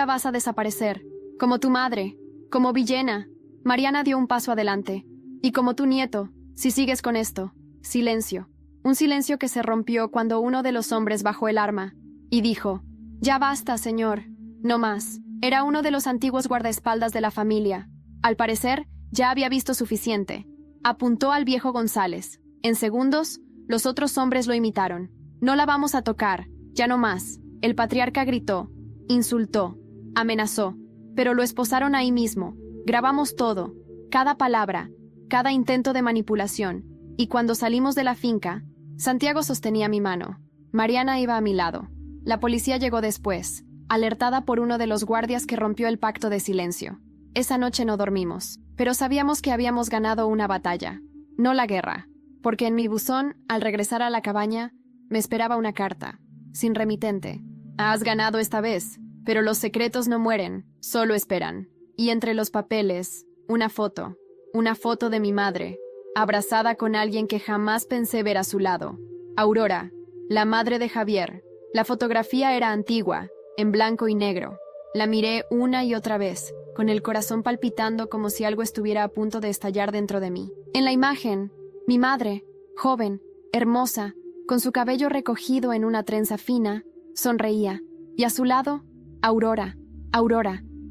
vas a desaparecer. Como tu madre, como Villena». Mariana dio un paso adelante. «Y como tu nieto, si sigues con esto». Silencio. Un silencio que se rompió cuando uno de los hombres bajó el arma y dijo: «Ya basta, señor. No más». Era uno de los antiguos guardaespaldas de la familia. Al parecer, ya había visto suficiente. Apuntó al viejo González. En segundos, los otros hombres lo imitaron. «No la vamos a tocar. Ya no más». El patriarca gritó, insultó, amenazó, pero lo esposaron ahí mismo. Grabamos todo, cada palabra, cada intento de manipulación. Y cuando salimos de la finca, Santiago sostenía mi mano. Mariana iba a mi lado. La policía llegó después, alertada por uno de los guardias que rompió el pacto de silencio. Esa noche no dormimos, pero sabíamos que habíamos ganado una batalla, no la guerra, porque en mi buzón, al regresar a la cabaña, me esperaba una carta, sin remitente. «Has ganado esta vez, pero los secretos no mueren, solo esperan». Y entre los papeles, una foto de mi madre, abrazada con alguien que jamás pensé ver a su lado. Aurora, la madre de Javier. La fotografía era antigua, en blanco y negro. La miré una y otra vez, con el corazón palpitando como si algo estuviera a punto de estallar dentro de mí. En la imagen, mi madre, joven, hermosa, con su cabello recogido en una trenza fina, sonreía. Y a su lado, Aurora,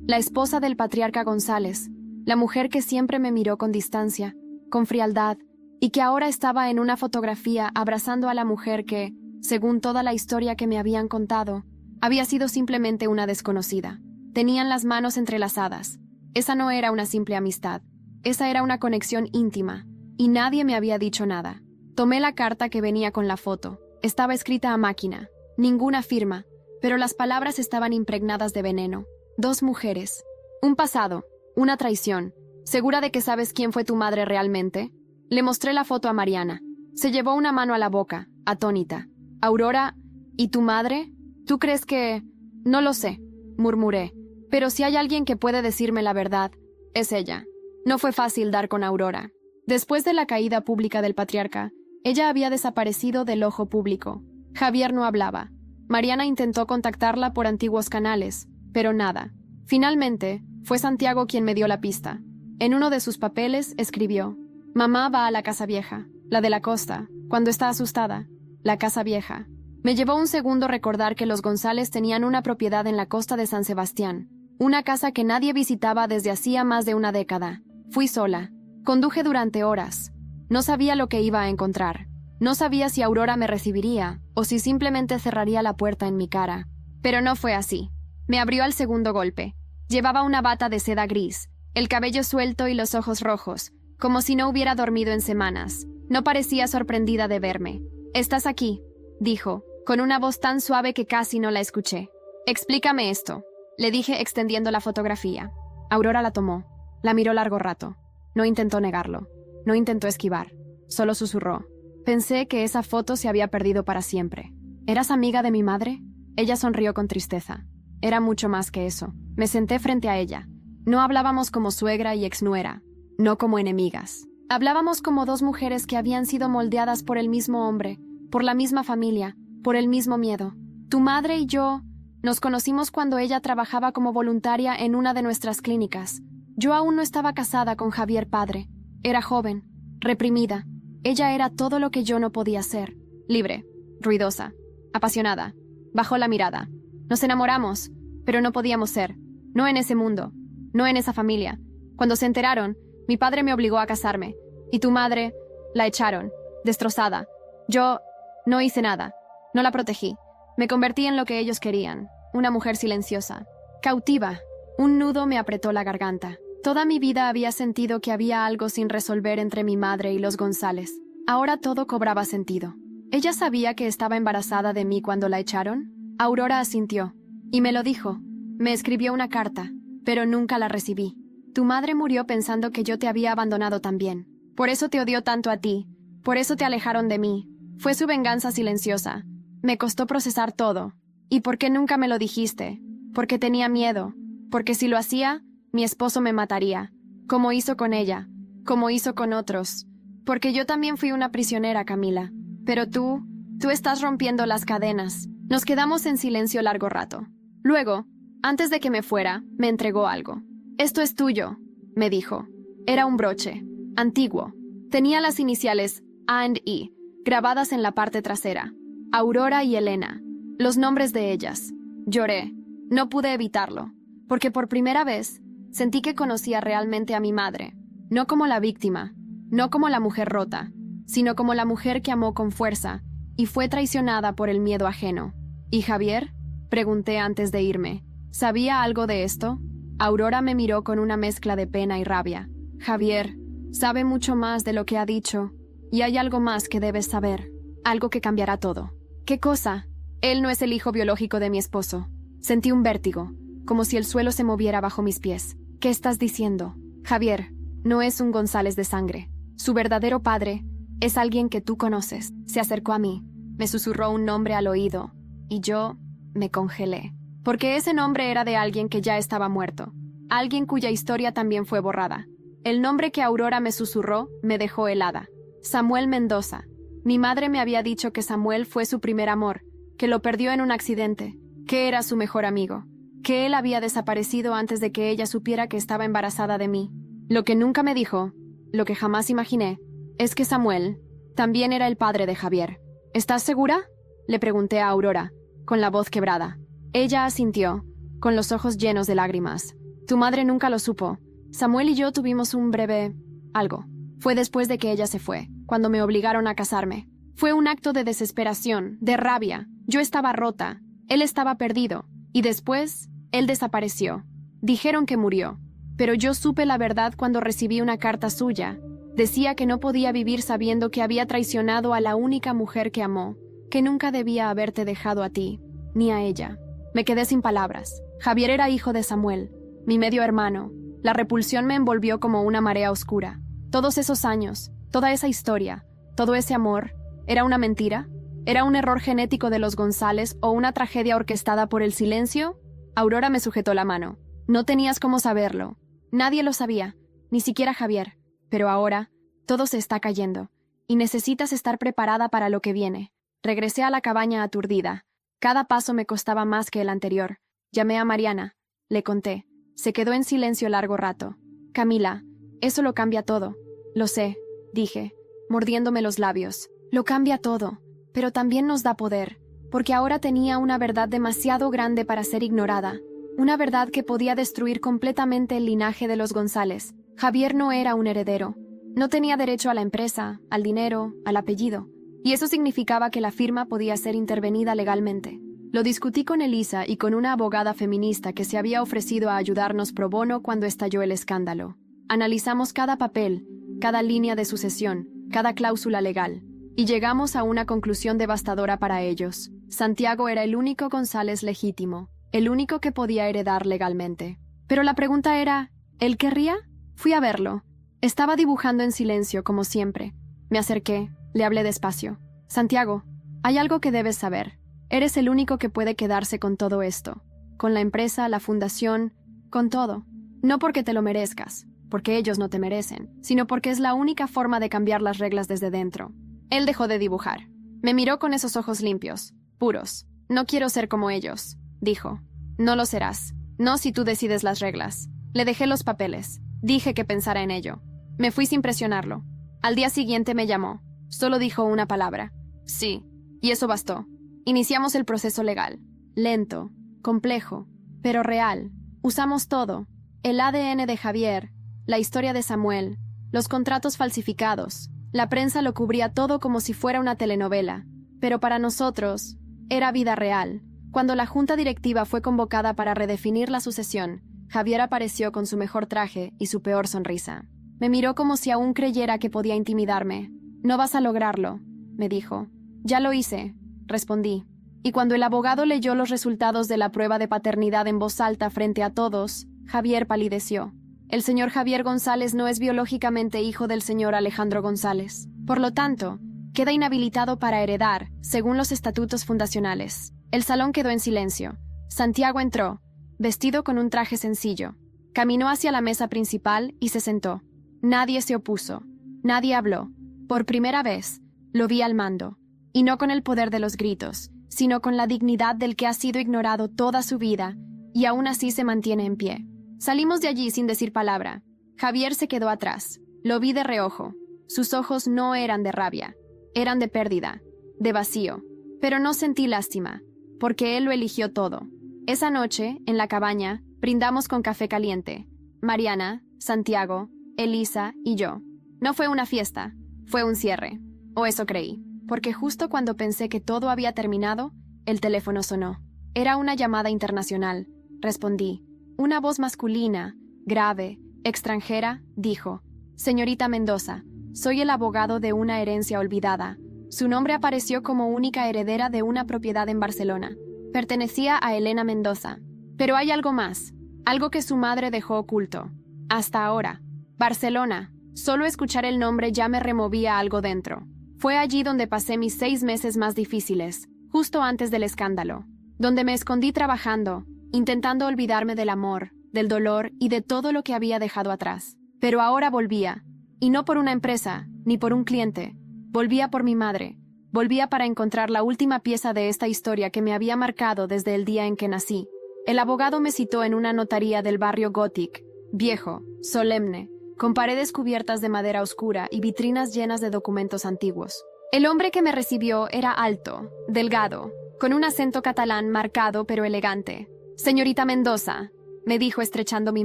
la esposa del patriarca González, la mujer que siempre me miró con distancia, con frialdad, y que ahora estaba en una fotografía abrazando a la mujer que, según toda la historia que me habían contado, había sido simplemente una desconocida. Tenían las manos entrelazadas. Esa no era una simple amistad. Esa era una conexión íntima, y nadie me había dicho nada. Tomé la carta que venía con la foto. Estaba escrita a máquina, ninguna firma, pero las palabras estaban impregnadas de veneno. 2 mujeres. Un pasado, una traición. ¿Segura de que sabes quién fue tu madre realmente? Le mostré la foto a Mariana. Se llevó una mano a la boca, atónita. Aurora, ¿y tu madre? ¿Tú crees que...? No lo sé, murmuré. Pero si hay alguien que puede decirme la verdad, es ella. No fue fácil dar con Aurora. Después de la caída pública del patriarca, ella había desaparecido del ojo público. Javier no hablaba. Mariana intentó contactarla por antiguos canales, pero nada. Finalmente, fue Santiago quien me dio la pista. En uno de sus papeles escribió: «Mamá va a la casa vieja, la de la costa, cuando está asustada. La casa vieja». Me llevó un segundo recordar que los González tenían una propiedad en la costa de San Sebastián, una casa que nadie visitaba desde hacía más de una década. Fui sola. Conduje durante horas. No sabía lo que iba a encontrar. No sabía si Aurora me recibiría o si simplemente cerraría la puerta en mi cara. Pero no fue así. Me abrió al segundo golpe. Llevaba una bata de seda gris, el cabello suelto y los ojos rojos, como si no hubiera dormido en semanas. No parecía sorprendida de verme. «Estás aquí», dijo, con una voz tan suave que casi no la escuché. «Explícame esto», le dije extendiendo la fotografía. Aurora la tomó. La miró largo rato. No intentó negarlo. No intentó esquivar. Solo susurró. Pensé que esa foto se había perdido para siempre. ¿Eras amiga de mi madre? Ella sonrió con tristeza. Era mucho más que eso. Me senté frente a ella. No hablábamos como suegra y exnuera, no como enemigas. Hablábamos como 2 mujeres que habían sido moldeadas por el mismo hombre, por la misma familia, por el mismo miedo. Tu madre y yo nos conocimos cuando ella trabajaba como voluntaria en una de nuestras clínicas. Yo aún no estaba casada con Javier padre. Era joven, reprimida. Ella era todo lo que yo no podía ser. Libre, ruidosa, apasionada. Bajó la mirada. Nos enamoramos, pero no podíamos ser. No en ese mundo, no en esa familia. Cuando se enteraron, mi padre me obligó a casarme. Y tu madre, la echaron, destrozada. Yo no hice nada. No la protegí. Me convertí en lo que ellos querían. Una mujer silenciosa. Cautiva. Un nudo me apretó la garganta. Toda mi vida había sentido que había algo sin resolver entre mi madre y los González. Ahora todo cobraba sentido. ¿Ella sabía que estaba embarazada de mí cuando la echaron? Aurora asintió. Y me lo dijo. Me escribió una carta, pero nunca la recibí. Tu madre murió pensando que yo te había abandonado también. Por eso te odió tanto a ti. Por eso te alejaron de mí. Fue su venganza silenciosa. Me costó procesar todo. ¿Y por qué nunca me lo dijiste? Porque tenía miedo. Porque si lo hacía, mi esposo me mataría. Como hizo con ella. Como hizo con otros. Porque yo también fui una prisionera, Camila. Pero tú estás rompiendo las cadenas. Nos quedamos en silencio largo rato. Luego, antes de que me fuera, me entregó algo. «Esto es tuyo», me dijo. Era un broche, antiguo. Tenía las iniciales A&E, grabadas en la parte trasera. Aurora y Elena, los nombres de ellas. Lloré. No pude evitarlo, porque por primera vez sentí que conocía realmente a mi madre. No como la víctima, no como la mujer rota, sino como la mujer que amó con fuerza y fue traicionada por el miedo ajeno. ¿Y Javier?, pregunté antes de irme. ¿Sabía algo de esto? Aurora me miró con una mezcla de pena y rabia. Javier sabe mucho más de lo que ha dicho, y hay algo más que debes saber. Algo que cambiará todo. ¿Qué cosa? Él no es el hijo biológico de mi esposo. Sentí un vértigo, como si el suelo se moviera bajo mis pies. ¿Qué estás diciendo? Javier no es un González de sangre. Su verdadero padre es alguien que tú conoces. Se acercó a mí, me susurró un nombre al oído, y yo me congelé. Porque ese nombre era de alguien que ya estaba muerto. Alguien cuya historia también fue borrada. El nombre que Aurora me susurró me dejó helada. Samuel Mendoza. Mi madre me había dicho que Samuel fue su primer amor, que lo perdió en un accidente, que era su mejor amigo, que él había desaparecido antes de que ella supiera que estaba embarazada de mí. Lo que nunca me dijo, lo que jamás imaginé, es que Samuel también era el padre de Javier. ¿Estás segura?, le pregunté a Aurora, con la voz quebrada. Ella asintió, con los ojos llenos de lágrimas. Tu madre nunca lo supo. Samuel y yo tuvimos un breve... algo. Fue después de que ella se fue, cuando me obligaron a casarme. Fue un acto de desesperación, de rabia. Yo estaba rota, él estaba perdido, y después, él desapareció. Dijeron que murió. pero yo supe la verdad cuando recibí una carta suya. Decía que no podía vivir sabiendo que había traicionado a la única mujer que amó, que nunca debía haberte dejado a ti, ni a ella. Me quedé sin palabras. Javier era hijo de Samuel, mi medio hermano. La repulsión me envolvió como una marea oscura. Todos esos años, toda esa historia, todo ese amor, ¿era una mentira? ¿Era un error genético de los González o una tragedia orquestada por el silencio? Aurora me sujetó la mano. No tenías cómo saberlo. Nadie lo sabía, ni siquiera Javier. Pero ahora, todo se está cayendo, y necesitas estar preparada para lo que viene. Regresé a la cabaña aturdida. Cada paso me costaba más que el anterior. Llamé a Mariana. Le conté. Se quedó en silencio largo rato. Camila, eso lo cambia todo. Lo sé, dije, mordiéndome los labios. Lo cambia todo, pero también nos da poder, porque ahora tenía una verdad demasiado grande para ser ignorada. Una verdad que podía destruir completamente el linaje de los González. Javier no era un heredero. No tenía derecho a la empresa, al dinero, al apellido. Y eso significaba que la firma podía ser intervenida legalmente. Lo discutí con Elisa y con una abogada feminista que se había ofrecido a ayudarnos pro bono cuando estalló el escándalo. Analizamos cada papel, cada línea de sucesión, cada cláusula legal. Y llegamos a una conclusión devastadora para ellos. Santiago era el único González legítimo, el único que podía heredar legalmente. Pero la pregunta era, ¿él querría? Fui a verlo. Estaba dibujando en silencio, como siempre. Me acerqué, le hablé despacio. Santiago, hay algo que debes saber. Eres el único que puede quedarse con todo esto. Con la empresa, la fundación, con todo. No porque te lo merezcas, porque ellos no te merecen, sino porque es la única forma de cambiar las reglas desde dentro. Él dejó de dibujar. Me miró con esos ojos limpios, puros. No quiero ser como ellos, dijo. No lo serás. No si tú decides las reglas. Le dejé los papeles. Dije que pensara en ello. Me fui sin presionarlo. Al día siguiente me llamó. Solo dijo una palabra. Sí. Y eso bastó. Iniciamos el proceso legal. Lento, complejo, pero real. Usamos todo. El ADN de Javier, la historia de Samuel, los contratos falsificados. La prensa lo cubría todo como si fuera una telenovela. Pero para nosotros, era vida real. Cuando la junta directiva fue convocada para redefinir la sucesión, Javier apareció con su mejor traje y su peor sonrisa. Me miró como si aún creyera que podía intimidarme. No vas a lograrlo, me dijo. Ya lo hice, respondí. Y cuando el abogado leyó los resultados de la prueba de paternidad en voz alta frente a todos, Javier palideció. El señor Javier González no es biológicamente hijo del señor Alejandro González. Por lo tanto, queda inhabilitado para heredar, según los estatutos fundacionales. El salón quedó en silencio. Santiago entró, vestido con un traje sencillo. Caminó hacia la mesa principal y se sentó. Nadie se opuso. Nadie habló. Por primera vez, lo vi al mando. Y no con el poder de los gritos, sino con la dignidad del que ha sido ignorado toda su vida, y aún así se mantiene en pie. Salimos de allí sin decir palabra. Javier se quedó atrás. Lo vi de reojo. Sus ojos no eran de rabia. Eran de pérdida, de vacío. Pero no sentí lástima, porque él lo eligió todo. Esa noche, en la cabaña, brindamos con café caliente. Mariana, Santiago, Elisa y yo. No fue una fiesta, fue un cierre. O eso creí, porque justo cuando pensé que todo había terminado, el teléfono sonó. Era una llamada internacional. Respondí. Una voz masculina, grave, extranjera, dijo: «Señorita Mendoza, soy el abogado de una herencia olvidada». Su nombre apareció como única heredera de una propiedad en Barcelona. Pertenecía a Elena Mendoza. Pero hay algo más, algo que su madre dejó oculto. Hasta ahora. Barcelona. Solo escuchar el nombre ya me removía algo dentro. Fue allí donde pasé mis 6 meses más difíciles, justo antes del escándalo. Donde me escondí trabajando, intentando olvidarme del amor, del dolor y de todo lo que había dejado atrás. Pero ahora volvía. Y no por una empresa, ni por un cliente. Volvía por mi madre. Volvía para encontrar la última pieza de esta historia que me había marcado desde el día en que nací. El abogado me citó en una notaría del barrio Gothic, viejo, solemne, con paredes cubiertas de madera oscura y vitrinas llenas de documentos antiguos. El hombre que me recibió era alto, delgado, con un acento catalán marcado pero elegante. «Señorita Mendoza», me dijo estrechando mi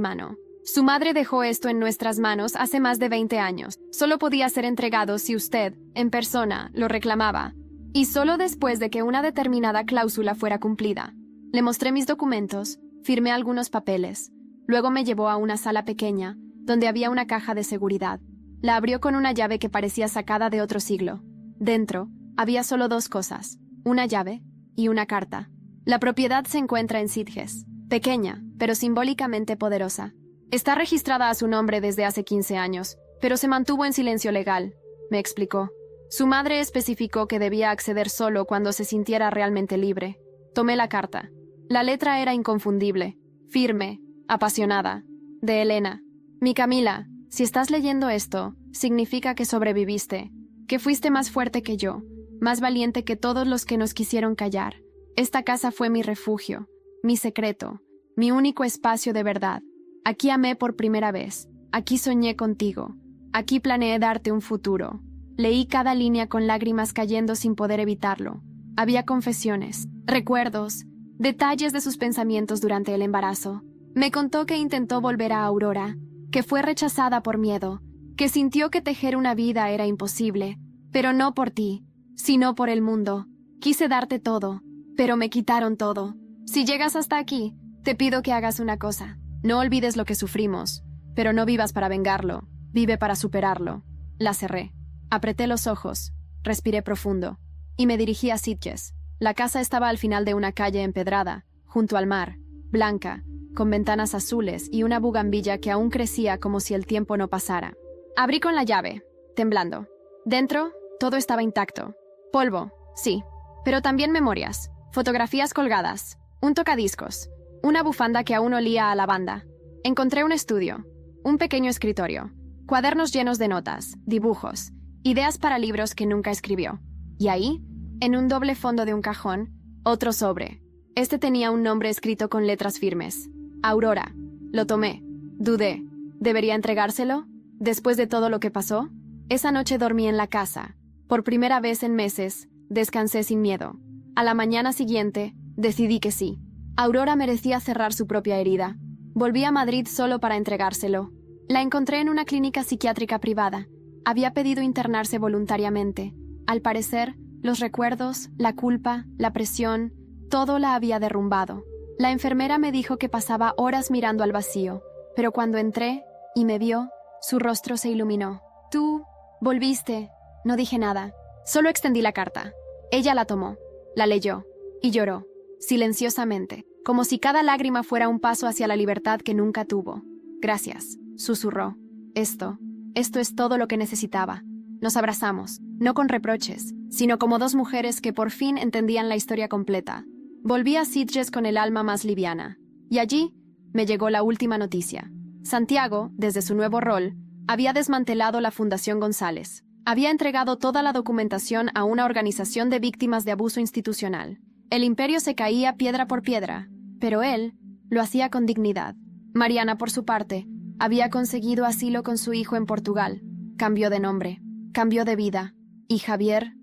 mano. «Su madre dejó esto en nuestras manos hace más de 20 años. Solo podía ser entregado si usted, en persona, lo reclamaba. Y solo después de que una determinada cláusula fuera cumplida». Le mostré mis documentos, firmé algunos papeles. Luego me llevó a una sala pequeña, donde había una caja de seguridad. La abrió con una llave que parecía sacada de otro siglo. Dentro, había solo 2 cosas, una llave y una carta. La propiedad se encuentra en Sitges, pequeña, pero simbólicamente poderosa. Está registrada a su nombre desde hace 15 años, pero se mantuvo en silencio legal, me explicó. Su madre especificó que debía acceder solo cuando se sintiera realmente libre. Tomé la carta. La letra era inconfundible, firme, apasionada. De Elena. Mi Camila, si estás leyendo esto, significa que sobreviviste, que fuiste más fuerte que yo, más valiente que todos los que nos quisieron callar. Esta casa fue mi refugio, mi secreto, mi único espacio de verdad. Aquí amé por primera vez, aquí soñé contigo, aquí planeé darte un futuro. Leí cada línea con lágrimas cayendo sin poder evitarlo. Había confesiones, recuerdos, detalles de sus pensamientos durante el embarazo. Me contó que intentó volver a Aurora, que fue rechazada por miedo, que sintió que tejer una vida era imposible, pero no por ti, sino por el mundo. Quise darte todo, pero me quitaron todo. Si llegas hasta aquí, te pido que hagas una cosa. No olvides lo que sufrimos, pero no vivas para vengarlo, vive para superarlo. La cerré. Apreté los ojos, respiré profundo, y me dirigí a Sitges. La casa estaba al final de una calle empedrada, junto al mar, blanca, con ventanas azules y una bugambilla que aún crecía como si el tiempo no pasara. Abrí con la llave, temblando. Dentro, todo estaba intacto. Polvo, sí, pero también memorias, fotografías colgadas, un tocadiscos, una bufanda que aún olía a lavanda. Encontré un estudio, un pequeño escritorio, cuadernos llenos de notas, dibujos, ideas para libros que nunca escribió. Y ahí, en un doble fondo de un cajón, otro sobre. Este tenía un nombre escrito con letras firmes. Aurora. Lo tomé. Dudé. ¿Debería entregárselo? Después de todo lo que pasó, esa noche dormí en la casa. Por primera vez en meses, descansé sin miedo. A la mañana siguiente, decidí que sí. Aurora merecía cerrar su propia herida. Volví a Madrid solo para entregárselo. La encontré en una clínica psiquiátrica privada. Había pedido internarse voluntariamente. Al parecer, los recuerdos, la culpa, la presión, todo la había derrumbado. La enfermera me dijo que pasaba horas mirando al vacío, pero cuando entré y me vio, su rostro se iluminó. Tú, volviste. No dije nada. Solo extendí la carta. Ella la tomó, la leyó y lloró, silenciosamente, como si cada lágrima fuera un paso hacia la libertad que nunca tuvo. Gracias, susurró. Esto es todo lo que necesitaba. Nos abrazamos, no con reproches, sino como 2 mujeres que por fin entendían la historia completa. Volví a Sitges con el alma más liviana. Y allí me llegó la última noticia. Santiago, desde su nuevo rol, había desmantelado la Fundación González. Había entregado toda la documentación a una organización de víctimas de abuso institucional. El imperio se caía piedra por piedra, pero él lo hacía con dignidad. Mariana, por su parte, había conseguido asilo con su hijo en Portugal. Cambió de nombre, cambió de vida. Y Javier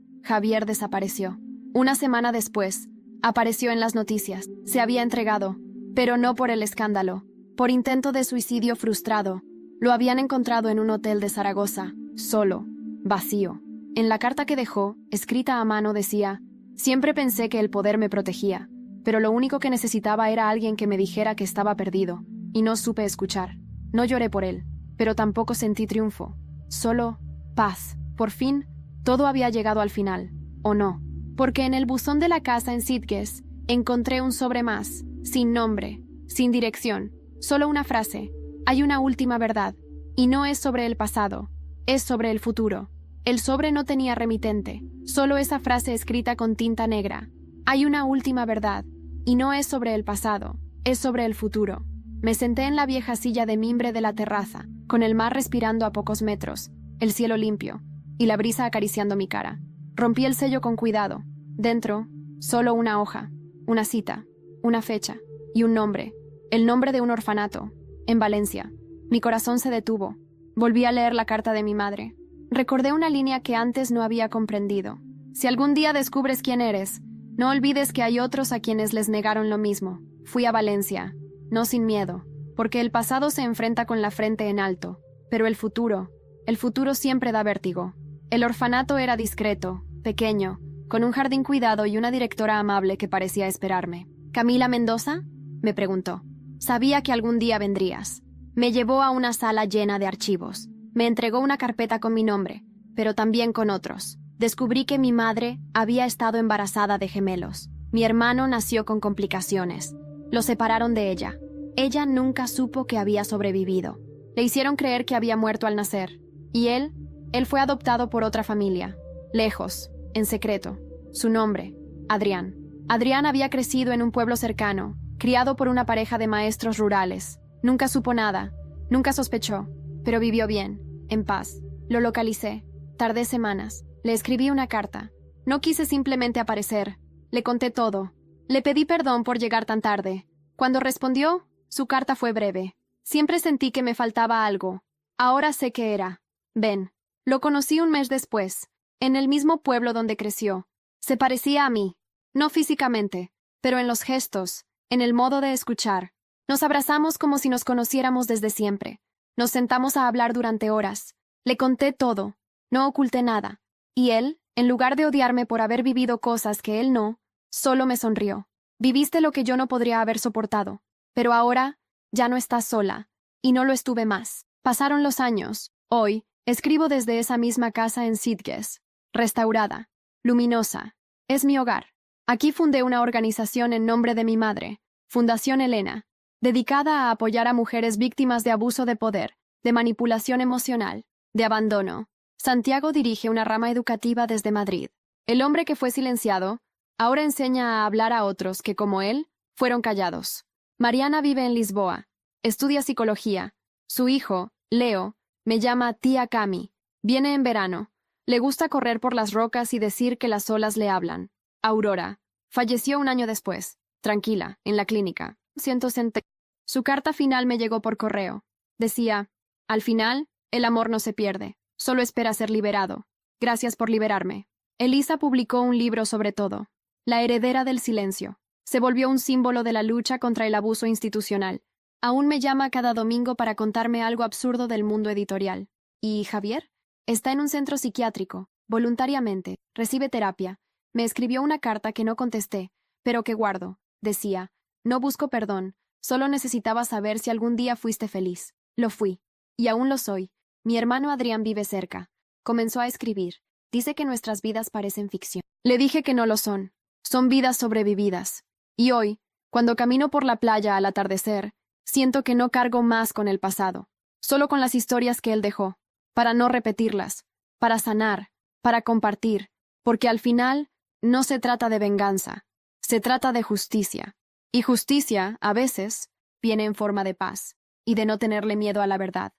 desapareció. Una semana después, apareció en las noticias. Se había entregado, pero no por el escándalo. Por intento de suicidio frustrado. Lo habían encontrado en un hotel de Zaragoza, solo, vacío. En la carta que dejó, escrita a mano, decía: «Siempre pensé que el poder me protegía, pero lo único que necesitaba era alguien que me dijera que estaba perdido, y no supe escuchar. No lloré por él, pero tampoco sentí triunfo. Solo paz. Por fin, todo había llegado al final. ¿O no? Porque en el buzón de la casa en Sitges encontré un sobre más, sin nombre, sin dirección, solo una frase. Hay una última verdad, y no es sobre el pasado, es sobre el futuro. El sobre no tenía remitente, solo esa frase escrita con tinta negra. Hay una última verdad, y no es sobre el pasado, es sobre el futuro. Me senté en la vieja silla de mimbre de la terraza, con el mar respirando a pocos metros, el cielo limpio, y la brisa acariciando mi cara. Rompí el sello con cuidado. Dentro, solo una hoja, una cita, una fecha y un nombre. El nombre de un orfanato, en Valencia. Mi corazón se detuvo. Volví a leer la carta de mi madre. Recordé una línea que antes no había comprendido. Si algún día descubres quién eres, no olvides que hay otros a quienes les negaron lo mismo. Fui a Valencia, no sin miedo, porque el pasado se enfrenta con la frente en alto, pero el futuro siempre da vértigo. El orfanato era discreto, pequeño, con un jardín cuidado y una directora amable que parecía esperarme. «¿Camila Mendoza?», me preguntó. Sabía que algún día vendrías. Me llevó a una sala llena de archivos. Me entregó una carpeta con mi nombre, pero también con otros. Descubrí que mi madre había estado embarazada de gemelos. Mi hermano nació con complicaciones. Lo separaron de ella. Ella nunca supo que había sobrevivido. Le hicieron creer que había muerto al nacer. Y él fue adoptado por otra familia. Lejos, en secreto. Su nombre, Adrián. Adrián había crecido en un pueblo cercano, criado por una pareja de maestros rurales. Nunca supo nada, nunca sospechó, pero vivió bien, en paz. Lo localicé. Tardé semanas. Le escribí una carta. No quise simplemente aparecer. Le conté todo. Le pedí perdón por llegar tan tarde. Cuando respondió, su carta fue breve. Siempre sentí que me faltaba algo. Ahora sé qué era. Ben. Lo conocí un mes después, en el mismo pueblo donde creció. Se parecía a mí. No físicamente, pero en los gestos, en el modo de escuchar. Nos abrazamos como si nos conociéramos desde siempre. Nos sentamos a hablar durante horas. Le conté todo. No oculté nada. Y él, en lugar de odiarme por haber vivido cosas que él no, solo me sonrió. Viviste lo que yo no podría haber soportado. Pero ahora, ya no estás sola. Y no lo estuve más. Pasaron los años. Hoy, escribo desde esa misma casa en Sitges. Restaurada. Luminosa. Es mi hogar. Aquí fundé una organización en nombre de mi madre, Fundación Elena, dedicada a apoyar a mujeres víctimas de abuso de poder, de manipulación emocional, de abandono. Santiago dirige una rama educativa desde Madrid. El hombre que fue silenciado, ahora enseña a hablar a otros que, como él, fueron callados. Mariana vive en Lisboa. Estudia psicología. Su hijo, Leo, me llama tía Cami. Viene en verano. Le gusta correr por las rocas y decir que las olas le hablan. Aurora. Falleció un año después. Tranquila, en la clínica. Su carta final me llegó por correo. Decía, al final, el amor no se pierde. Solo espera ser liberado. Gracias por liberarme. Elisa publicó un libro sobre todo. La heredera del silencio. Se volvió un símbolo de la lucha contra el abuso institucional. Aún me llama cada domingo para contarme algo absurdo del mundo editorial. ¿Y Javier? Está en un centro psiquiátrico, voluntariamente, recibe terapia. Me escribió una carta que no contesté, pero que guardo. Decía, no busco perdón, solo necesitaba saber si algún día fuiste feliz. Lo fui. Y aún lo soy. Mi hermano Adrián vive cerca. Comenzó a escribir. Dice que nuestras vidas parecen ficción. Le dije que no lo son. Son vidas sobrevividas. Y hoy, cuando camino por la playa al atardecer, siento que no cargo más con el pasado, solo con las historias que él dejó, para no repetirlas, para sanar, para compartir, porque al final no se trata de venganza, se trata de justicia. Y justicia, a veces, viene en forma de paz, y de no tenerle miedo a la verdad.